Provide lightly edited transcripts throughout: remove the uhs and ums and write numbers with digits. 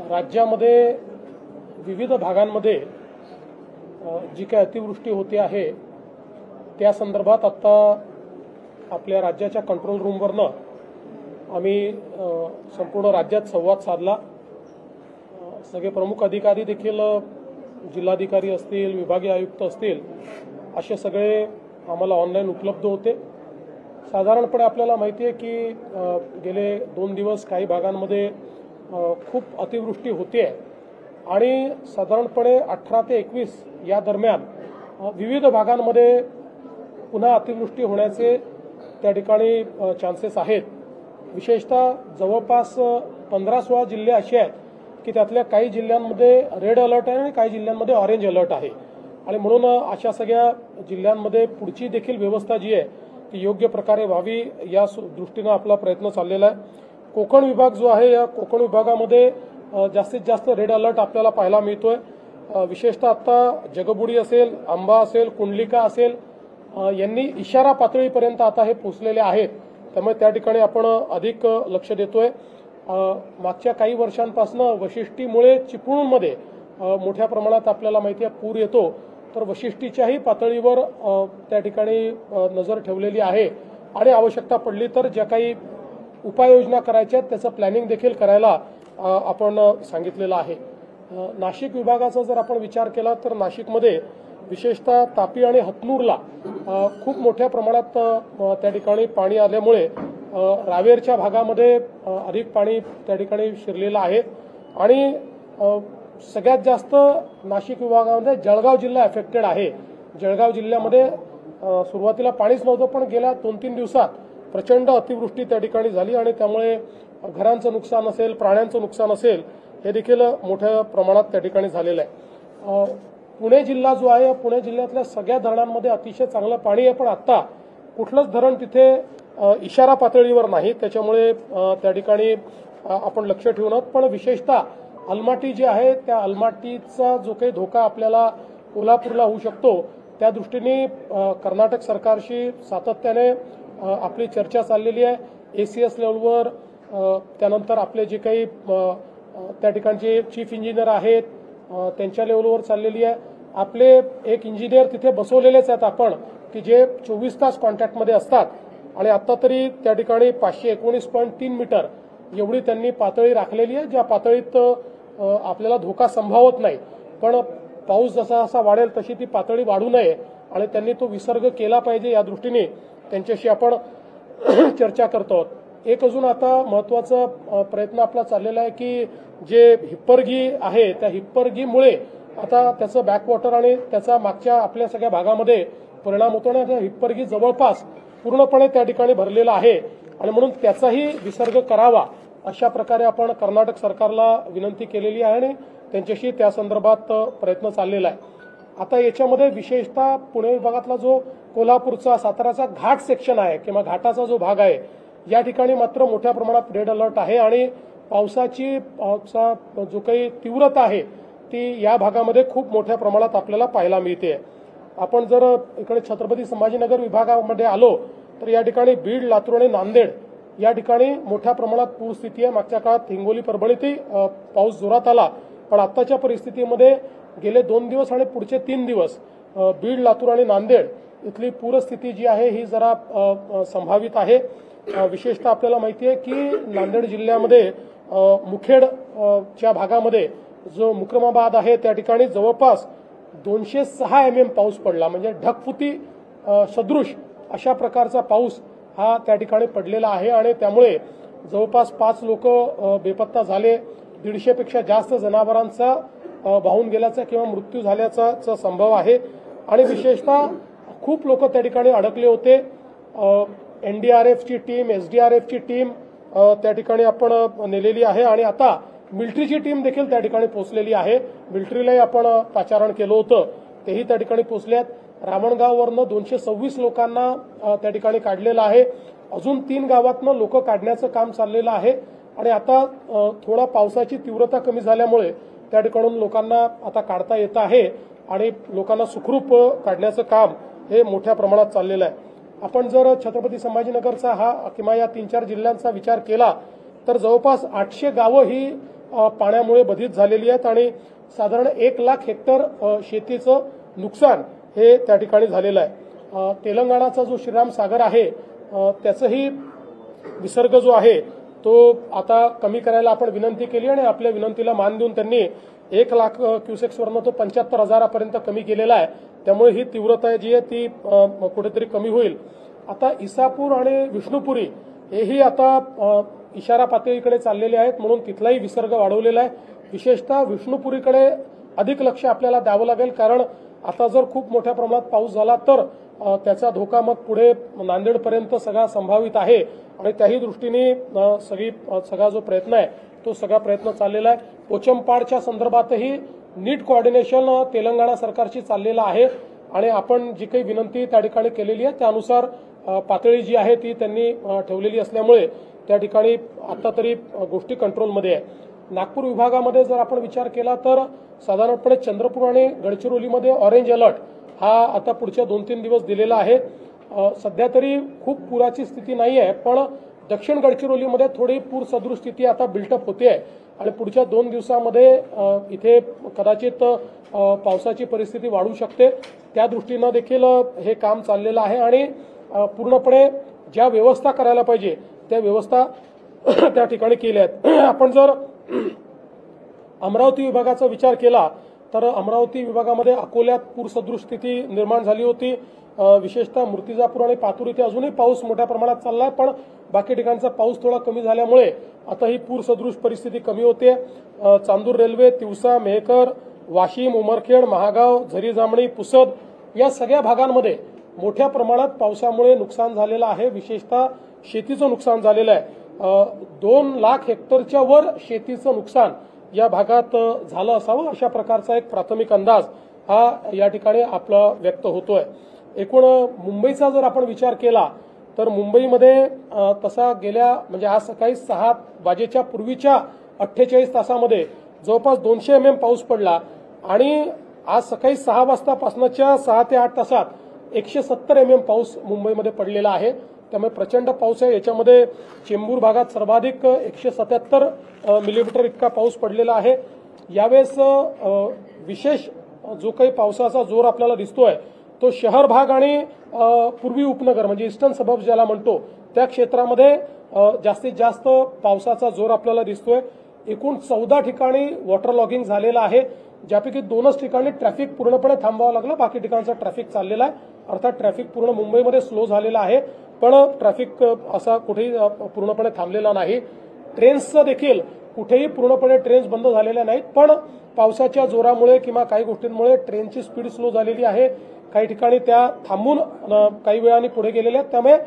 राज्यामध्ये विविध भागांमध्ये जी काही अतिवृष्टी होते आहे त्या संदर्भात आता आपल्या राज्याच्या कंट्रोल रूमवरनं आम्ही संपूर्ण राज्यात संवाद साधला। सगळे प्रमुख अधिकारी देखील जिल्हाधिकारी असतील, विभागीय आयुक्त असतील, असे सगळे आम्हाला ऑनलाईन उपलब्ध होते। साधारणपणे आपल्याला माहिती आहे की गेले 2 दिवस काही भागांमध्ये खूप अतिवृष्टी होते आणि साधारणपणे 18 ते 21 या दरम्यान विविध भागांमध्ये पुन्हा अतिवृष्टी होण्याचे त्या ठिकाणी चान्सेस आहेत। विशेषतः जवळपास 15-16 जिल्हे असे आहेत की त्यातल्या काही जिल्ह्यांमध्ये रेड अलर्ट आहे आणि काही जिल्ह्यांमध्ये ऑरेंज अलर्ट आहे आणि म्हणून अशा सगळ्या जिल्ह्यांमध्ये पुढची देखील व्यवस्था जी आहे ती योग्य प्रकारे व्हावी या दृष्टीने आपला प्रयत्न चाललेला आहे। कोकण विभाग जो आहे या कोकण विभागामध्ये जास्तीत जास्त रेड अलर्ट आपल्याला पाहायला मिळतोय। विशेषतः आता जगबुडी असेल, आंबा असेल, कुंडलिका असेल यांनी इशारा पातळीपर्यंत आता हे पोहोचलेले आहेत, त्यामुळे त्या ठिकाणी आपण अधिक लक्ष देतोय। मागच्या काही वर्षांपासून वशिष्ठीमुळे चिपळूणमध्ये मोठ्या प्रमाणात आपल्याला माहिती आहे पूर येतो, तर वशिष्ठीच्याही पातळीवर त्या ठिकाणी नजर ठेवलेली आहे आणि आवश्यकता पडली तर ज्या काही उपाययोजना करायच्या त्याचं प्लॅनिंग देखील करायला आपण सांगितलेलं आहे। नाशिक विभागाचा जर आपण विचार केला तर नाशिकमध्ये विशेषतः तापी आणि हतनूरला खूप मोठ्या प्रमाणात त्या ठिकाणी पाणी आल्यामुळे रावेरच्या भागामध्ये अधिक पाणी त्या ठिकाणी शिरलेलं आहे आणि सगळ्यात जास्त नाशिक विभागामध्ये जळगाव जिल्हा अफेक्टेड आहे। जळगाव जिल्ह्यामध्ये सुरुवातीला पाणीच नव्हतं, पण गेल्या 2-3 दिवसात प्रचंड अतिवृष्टी त्या ठिकाणी झाली आणि त्यामुळे घरांचं नुकसान असेल, प्राण्यांचं नुकसान असेल, हे देखील मोठ्या प्रमाणात त्या ठिकाणी झालेलं आहे। पुणे जिल्हा जो आहे, पुणे जिल्ह्यातल्या सगळ्या धरणांमध्ये अतिशय चांगलं पाणी आहे, पण आता कुठलंच धरण तिथे इशारा पातळीवर नाही, त्याच्यामुळे त्या ठिकाणी आपण लक्ष ठेवून आहोत। पण विशेषतः अलमाटी जे आहे त्या अलमाटीचा जो काही धोका आपल्याला कोल्हापूरला होऊ शकतो त्या दृष्टीने कर्नाटक सरकारशी सातत्याने आपली चर्चा चाललेली आहे। ACS लेवलवर, त्यानंतर आपले जे काही त्या ठिकाणचे चीफ इंजिनियर आहेत त्यांच्या लेवलवर चाललेली आहे। आपले एक इंजिनियर तिथे बसवलेलेच आहेत आपण की जे 24 तास कॉन्टॅक्टमध्ये असतात आणि आता तरी त्या ठिकाणी 519.3 मीटर एवढी त्यांनी पातळी राखलेली आहे, ज्या पातळीत आपल्याला धोका संभावत नाही, पण पाऊस जसा जसा वाढेल तशी ती पातळी वाढू नये आणि त्यांनी तो विसर्ग केला पाहिजे या दृष्टीने त्यांच्याशी आपण चर्चा करतो। एक अजून आता महत्त्वाचा प्रयत्न आपला चाललेला आहे की जे हिप्परगी आहे त्या हिप्परगीमुळे आता त्याचं बॅकवॉटर आणि त्याचा मागच्या आपल्या सगळ्या भागामध्ये परिणाम होतो आणि हिप्परगी जवळपास पूर्णपणे त्या ठिकाणी भरलेला आहे आणि म्हणून त्याचाही विसर्ग करावा अशा प्रकारे आपण कर्नाटक सरकारला विनंती केलेली आहे आणि त्यांच्याशी त्या संदर्भात प्रयत्न चाललेला आहे। आता याच्यामध्ये विशेषतः पुणे विभागातला जो कोल्हापूरचा, साताराचा घाट सेक्शन आहे किंवा घाटाचा जो भाग आहे या ठिकाणी मात्र मोठ्या प्रमाणात रेड अलर्ट आहे आणि पावसाची जो काही तीव्रता आहे ती या भागामध्ये खूप मोठ्या प्रमाणात आपल्याला पाहायला मिळते। आपण जर इकडे छत्रपती संभाजीनगर विभागामध्ये आलो तर या ठिकाणी बीड, लातूर आणि नांदेड या ठिकाणी मोठ्या प्रमाणात पूरस्थिती आहे। मागच्या काळात हिंगोली, परभणीतही पाऊस जोरात आला, पण आत्ताच्या परिस्थितीमध्ये गेले 2 दिवस आणि पुढचे 3 दिवस बीड, लातूर आणि नांदेड इथली पूरस्थिती जी आहे ही जरा संभावित आहे। विशेषतः आपल्याला माहिती आहे की नांदेड जिल्ह्यामध्ये मुखेडच्या भागामध्ये जो मुक्रमाबाद आहे त्या ठिकाणी जवळपास 206 mm पाऊस पडला, म्हणजे ढगफुटी सदृश अशा प्रकारचा पाऊस हा त्या ठिकाणी पडलेला आहे आणि त्यामुळे जवळपास 5 लोक बेपत्ता झाले, 150 पेक्षा जास्त जनावरांचा वाहून गेल्याचा किंवा मृत्यू झाल्याचा संभव आहे आणि विशेषतः खूप लोक त्या ठिकाणी अडकले होते। NDRFची टीम, SDRFची टीम त्या ठिकाणी आपण नेलेली आहे आणि आता मिलिटरीची टीम देखील त्या ठिकाणी पोहोचलेली आहे। मिलिटरीलाही आपण पाचारण केलं होतं, तेही त्या ठिकाणी पोहोचल्यात। रावणगाववरनं 226 लोकांना त्या ठिकाणी काढलेलं आहे, अजून 3 गावातनं लोक काढण्याचं काम चाललेलं आहे आणि आता थोडा पावसाची तीव्रता कमी झाल्यामुळे त्या ठिकाणून लोकांना आता काढता येत आहे आणि लोकांना सुखरूप काढण्याचं काम हे मोठ्या प्रमाणात चाललेलं आहे। आपण जर छत्रपती संभाजीनगरचा हा किंवा या 3-4 जिल्ह्यांचा विचार केला तर जवळपास 800 गावं ही पाण्यामुळे बाधित झालेली आहेत आणि साधारण 1 लाख हेक्टर शेतीचं नुकसान हे त्या ठिकाणी झालेलं आहे। तेलंगणाचा जो श्रीराम सागर आहे त्याचाही विसर्ग जो आहे तो आता कमी करायला आपण विनंती केली आणि आपल्या विनंतीला मान देऊन त्यांनी 1 लाख क्युसेक्सवरनं तो 75,000पर्यंत कमी केलेला आहे। त्यामुळे ही तीव्रता जी आहे ती कुठेतरी कमी होईल। आता इसापूर आणि विष्णुपुरी हेही आता इशारा पातळीकडे चाललेले आहेत, म्हणून तिथलाही विसर्ग वाढवलेला आहे। विशेषतः विष्णुपुरीकडे अधिक लक्ष आपल्याला द्यावं लागेल, कारण आता जर खूप मोठ्या प्रमाणात पाऊस झाला तर त्याचा धोका मग पुढे नांदेडपर्यंत सगळा संभावित आहे आणि त्याही दृष्टीने सगळा जो प्रयत्न आहे तो सगळा प्रयत्न चाललेला आहे। पोचमपाडच्या संदर्भातही नीट कोऑर्डिनेशन तेलंगणा सरकारची चाललेलं आहे आणि आपण जी काही विनंती त्या ठिकाणी केलेली आहे त्यानुसार पातळी जी आहे ती त्यांनी ठेवलेली असल्यामुळे त्या ठिकाणी आता तरी गोष्टी कंट्रोलमध्ये आहे। नागपूर विभागामध्ये जर आपण विचार केला तर साधारणपणे चंद्रपूर आणि गडचिरोलीमध्ये ऑरेंज अलर्ट हा आता पुढच्या 2-3 दिवस दिलेला आहे। सध्या तरी खूप पुराची स्थिती नाही आहे, पण दक्षिण गडचिरोलीमध्ये थोडी पूर सदृश स्थिती आता बिल्टअप होते आहे आणि पुढच्या 2 दिवसामध्ये इथे कदाचित पावसाची परिस्थिती वाढू शकते। त्या दृष्टीनं देखील हे काम चाललेलं आहे आणि पूर्णपणे ज्या व्यवस्था करायला पाहिजे त्या व्यवस्था त्या ठिकाणी केल्या आहेत। आपण जर अमरावती विभागाचा विचार केला तर अमरावती विभागामध्ये अकोल्यात पूरसदृश स्थिती निर्माण झाली होती। विशेषतः मूर्तिजापूर आणि पातूर इथे अजूनही पाऊस मोठ्या प्रमाणात चाललाय, पण बाकी ठिकाणचा पाऊस थोडा कमी झाल्यामुळे आता ही पूरसदृश परिस्थिती कमी होते। चांदूर रेल्वे, तिवसा, मेहकर, वाशिम, उमरखेड, महागाव, झरी जामणी, पुसद या सगळ्या भागांमध्ये मोठ्या प्रमाणात पावसामुळे नुकसान झालेलं आहे। विशेषतः शेतीचं नुकसान झालेलं आहे। 2 लाख हेक्टरच्या वर शेतीचं नुकसान या भागात झालं असावं अशा प्रकारचा एक प्राथमिक अंदाज हा या ठिकाणी आपला व्यक्त होतोय। एकूण मुंबईचा जर आपण विचार केला तर मुंबईमध्ये तसा गेल्या म्हणजे आज सकाळी 6 वाजेच्या पूर्वीच्या 48 तासामध्ये जवळपास 200 mm पाऊस पडला आणि आज सकाळी 6 वाजतापासूनच्या 6 ते 8 तासात 170 mm पाऊस मुंबईमध्ये पडलेला आहे। त्यामुळे प्रचंड पाऊस आहे। याच्यामध्ये चेंबूर भागात सर्वाधिक 177 मिलीमीटर इतका पाऊस पडलेला आहे। यावेळेस विशेष जो काही पावसाचा जोर आपल्याला दिसतोय तो शहर भाग आणि पूर्वी उपनगर म्हणजे ईस्टर्न सबर्ब्स ज्याला म्हणतो त्या क्षेत्रामध्ये जास्तीत जास्त पावसाचा जोर आपल्याला दिसतोय। एकूण 14 ठिकाणी वॉटर लॉगिंग झालेलं आहे, ज्यापैकी 2च ठिकाणी ट्रॅफिक पूर्णपणे थांबवावं लागलं, बाकी ठिकाणचं ट्रॅफिक चाललेलं आहे। अर्थात ट्रॅफिक पूर्ण मुंबईमध्ये स्लो झालेला आहे, पण ट्रॅफिक असा कुठेही पूर्णपणे थांबलेला नाही। ट्रेन्सचं देखील कुठेही पूर्णपणे ट्रेन्स बंद झालेल्या नाहीत, पण पावसाच्या जोरामुळे किंवा काही गोष्टींमुळे ट्रेनची स्पीड स्लो झालेली आहे। काही ठिकाणी त्या थांबून काही वेळाने पुढे गेलेल्या आहेत, त्यामुळे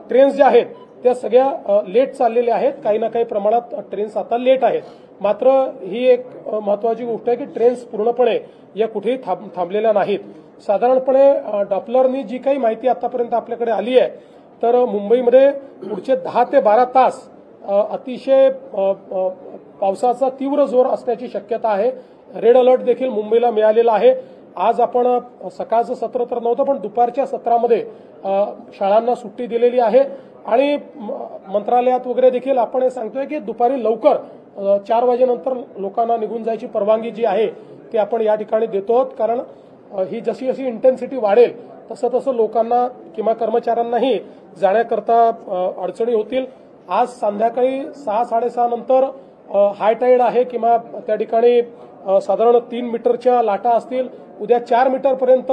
ट्रेन्स ज्या आहेत त्या सगळ्या लेट चाललेल्या आहेत। काही ना काही प्रमाणात ट्रेन्स आता लेट आहेत। मात्र ही एक महत्वाची गोष्ट आहे की ट्रेन्स पूर्णपणे या कुठेही थांबलेल्या नाहीत। साधारणपणे डॉपलरनी जी काही माहिती आतापर्यंत आपल्याकडे आली आहे तर मुंबईमध्ये पुढचे 10 ते 12 तास अतिशय पावसाचा तीव्र जोर असण्याची शक्यता आहे। रेड अलर्ट देखील मुंबईला मिळालेला आहे। आज आपण सकाळचं सत्र तर नव्हतं, पण दुपारच्या सत्रामध्ये शाळांना सुट्टी दिलेली आहे आणि मंत्रालयात वगैरे देखील आपण हे सांगतोय की दुपारी लवकर 4 वाजेनंतर लोकांना निघून जायची परवानगी जी आहे ती आपण या ठिकाणी देतो आहोत, कारण ही जशी जशी इंटेन्सिटी वाढेल तसं तसं लोकांना किंवा कर्मचाऱ्यांनाही जाण्याकरता अडचणी होतील। आज संध्याकाळी 6-6:30 नंतर हाय टाईड आहे किंवा त्या ठिकाणी साधारण 3 मीटरच्या लाटा असतील। उद्या 4 मीटरपर्यंत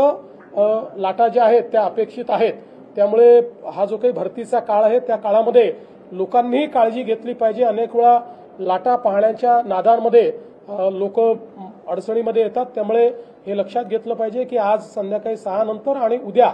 लाटा ज्या आहेत त्या अपेक्षित आहेत। त्यामुळे हा जो काही भरतीचा काळ आहे त्या काळामध्ये लोकांनीही काळजी घेतली पाहिजे। अनेक वेळा लाटा पाहण्याच्या नादांमध्ये लोक अडचणीमध्ये येतात, त्यामुळे हे लक्षात घेतलं पाहिजे की आज संध्याकाळी 6 नंतर आणि उद्या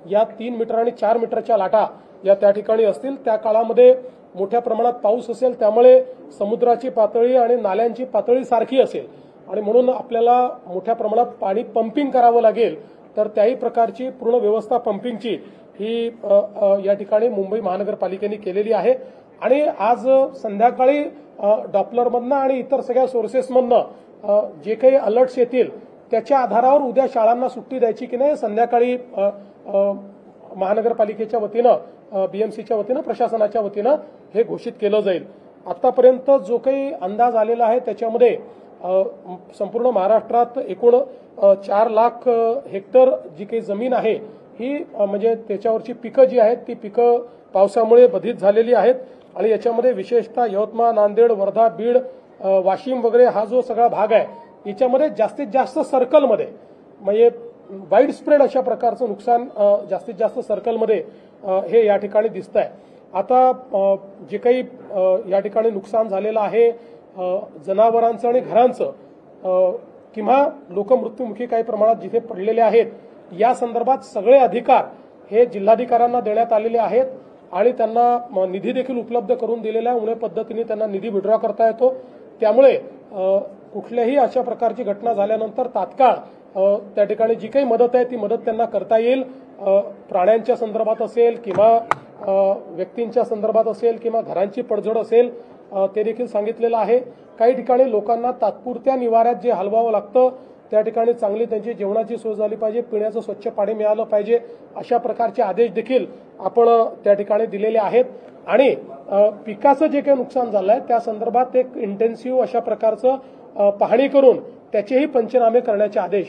या 3 मीटर आणि 4 मीटरच्या लाटा या त्या ठिकाणी असतील। त्या काळामध्ये मोठ्या प्रमाणात पाऊस असेल, त्यामुळे समुद्राची पातळी आणि नाल्यांची पातळी सारखी असेल आणि म्हणून आपल्याला मोठ्या प्रमाणात पाणी पंपिंग करावं लागेल। तर त्याही प्रकारची पूर्ण व्यवस्था पंपिंगची ही या ठिकाणी मुंबई महानगरपालिकेने केलेली आहे आणि आज संध्याकाळी डॉपलरमधनं आणि इतर सगळ्या सोर्सेसमधनं जे काही अलर्ट्स येतील त्याच्या आधारावर उद्या शाळांना सुट्टी द्यायची की नाही संध्याकाळी महानगरपालिकेच्या वतीनं बीएमसीच्या वतीनं प्रशासनाच्या वतीनं हे घोषित केलं जाईल। आतापर्यंत जो काही अंदाज आलेला आहे त्याच्यामध्ये संपूर्ण महाराष्ट्रात एकूण 4 लाख हेक्टर जी काही जमीन आहे ही म्हणजे त्याच्यावरची पिकं जी आहेत ती पिकं पावसामुळे बाधित झालेली आहेत आणि याच्यामध्ये विशेषतः यवतमाळ, नांदेड, वर्धा, बीड, वाशिम वगैरे हा जो सगळा भाग आहे याच्यामध्ये जास्तीत जास्त सर्कलमध्ये म्हणजे वाईड स्प्रेड अशा प्रकारचं नुकसान जास्तीत जास्त सर्कलमध्ये हे या ठिकाणी दिसत आहे। आता जे काही या ठिकाणी नुकसान झालेलं आहे जनावरांचं आणि घरांचं किंवा लोक मृत्युमुखी काही प्रमाणात जिथे पडलेले आहेत या संदर्भात सगळे अधिकार हे जिल्हाधिकाऱ्यांना देण्यात आलेले आहेत आणि त्यांना निधी देखील उपलब्ध करून दिलेला आहे। उणे पद्धतीने त्यांना निधी विड्रॉ करता येतो। त्यामुळे कुठल्याही अशा प्रकारची घटना झाल्यानंतर तात्काळ त्या ठिकाणी जी काही मदत आहे ती मदत त्यांना करता येईल। प्राण्यांच्या संदर्भात असेल किंवा व्यक्तींच्या संदर्भात असेल किंवा घरांची पडझड असेल ते देखील सांगितलेलं आहे। काही ठिकाणी लोकांना तात्पुरत्या निवाऱ्यात जे हलवावं लागतं त्या ठिकाणी चांगली त्यांची जेवणाची सोय झाली पाहिजे, पिण्याचं स्वच्छ पाणी मिळालं पाहिजे अशा प्रकारचे आदेश देखील आपण त्या ठिकाणी दिलेले आहेत आणि पिकाचं जे काही नुकसान झालं आहे त्या संदर्भात एक इंटेन्सिव्ह अशा प्रकारचं पाहणी करून त्याचेही पंचनामे करण्याचे आदेश